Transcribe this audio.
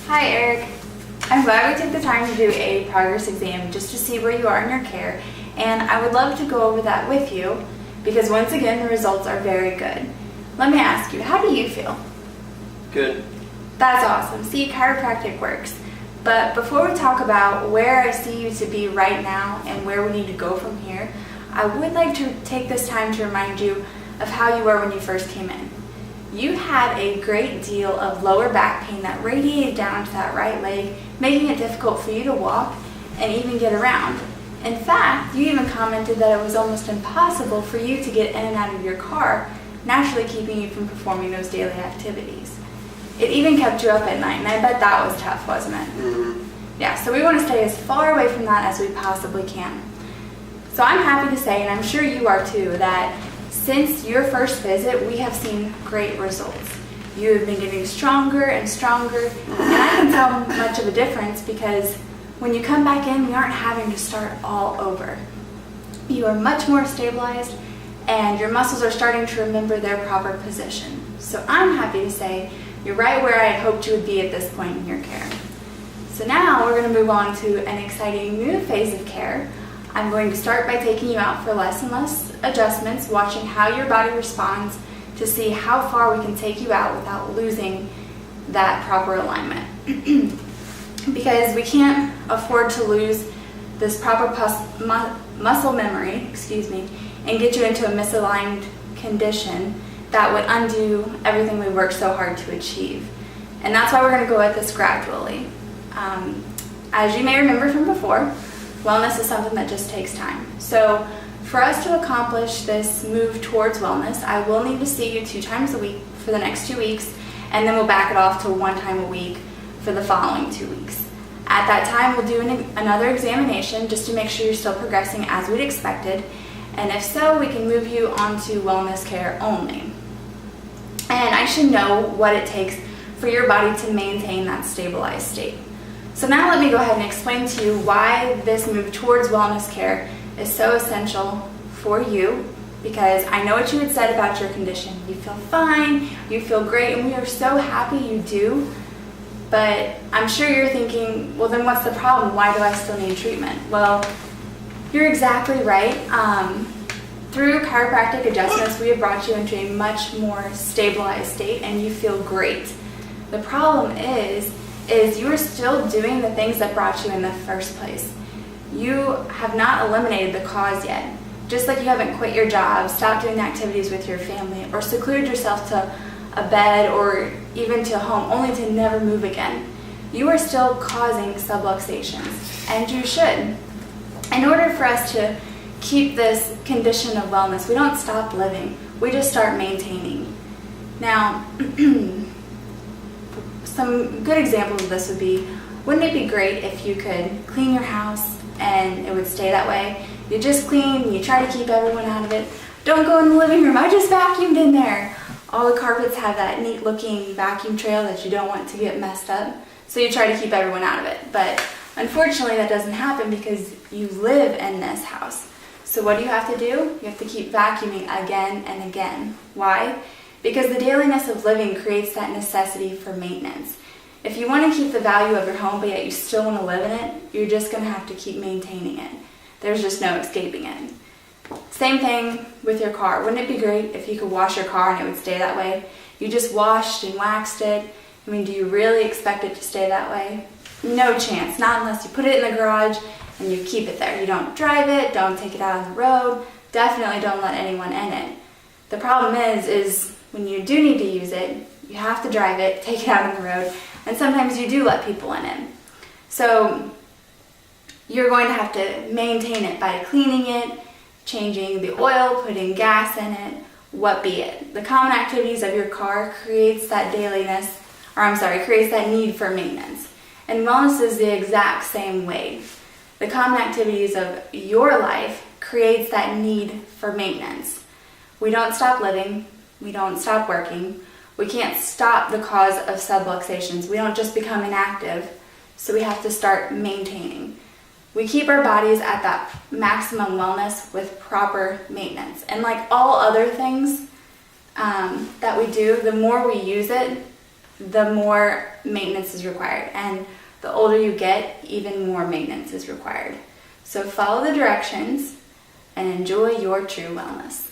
Hi Eric. I'm glad we took the time to do a progress exam just to see where you are in your care, and I would love to go over that with you because once again the results are very good. Let me ask you, how do you feel? Good. That's awesome. See, chiropractic works. But before we talk about where I see you to be right now and where we need to go from here, I would like to take this time to remind you of how you were when you first came in. You had a great deal of lower back pain that radiated down to that right leg, making it difficult for you to walk and even get around. In fact, you even commented that it was almost impossible for you to get in and out of your car, naturally keeping you from performing those daily activities. It even kept you up at night, and I bet that was tough, wasn't it? Mm-hmm. Yeah, so we want to stay as far away from that as we possibly can. So I'm happy to say, and I'm sure you are too, that since your first visit, we have seen great results. You have been getting stronger and stronger, and I can tell much of a difference because when you come back in, we aren't having to start all over. You are much more stabilized, and your muscles are starting to remember their proper position. So I'm happy to say you're right where I had hoped you would be at this point in your care. So now we're going to move on to an exciting new phase of care. I'm going to start by taking you out for less and less adjustments, watching how your body responds to see how far we can take you out without losing that proper alignment. Because we can't afford to lose this proper muscle memory, and get you into a misaligned condition that would undo everything we worked so hard to achieve. And that's why we're going to go at this gradually. As you may remember from before, wellness is something that just takes time. So for us to accomplish this move towards wellness, I will need to see you 2 times a week for the next 2 weeks, and then we'll back it off to 1 time a week for the following 2 weeks. At that time, we'll do another examination just to make sure you're still progressing as we'd expected, and if so, we can move you on to wellness care only. And I should know what it takes for your body to maintain that stabilized state. So now let me go ahead and explain to you why this move towards wellness care is so essential for you, because I know what you had said about your condition. You feel fine, you feel great, and we are so happy you do. But I'm sure you're thinking, well, then what's the problem? Why do I still need treatment? Well, you're exactly right. Through chiropractic adjustments, we have brought you into a much more stabilized state and you feel great. The problem is you are still doing the things that brought you in the first place. You have not eliminated the cause yet. Just like you haven't quit your job, stopped doing activities with your family, or secluded yourself to a bed or even to home only to never move again. You are still causing subluxations, and you should. In order for us to keep this condition of wellness, we don't stop living, we just start maintaining. Now, some good examples of this would be, wouldn't it be great if you could clean your house and it would stay that way? You just clean, you try to keep everyone out of it. Don't go in the living room, I just vacuumed in there. All the carpets have that neat looking vacuum trail that you don't want to get messed up, so you try to keep everyone out of it. But unfortunately that doesn't happen because you live in this house. So what do you have to do? You have to keep vacuuming again and again. Why? Because the dailiness of living creates that necessity for maintenance. If you want to keep the value of your home but yet you still want to live in it, you're just going to have to keep maintaining it. There's just no escaping it. Same thing with your car. Wouldn't it be great if you could wash your car and it would stay that way? You just washed and waxed it. I mean, do you really expect it to stay that way? No chance, not unless you put it in the garage and you keep it there. You don't drive it, don't take it out on the road, definitely don't let anyone in it. The problem is when you do need to use it, you have to drive it, take it out on the road, and sometimes you do let people in it. So you're going to have to maintain it by cleaning it, changing the oil, putting gas in it, what be it. The common activities of your car creates that creates that need for maintenance. And wellness is the exact same way. The common activities of your life creates that need for maintenance. We don't stop living, we don't stop working, we can't stop the cause of subluxations. We don't just become inactive, so we have to start maintaining. We keep our bodies at that maximum wellness with proper maintenance. And like all other things that we do, the more we use it, the more maintenance is required. And the older you get, even more maintenance is required. So follow the directions and enjoy your true wellness.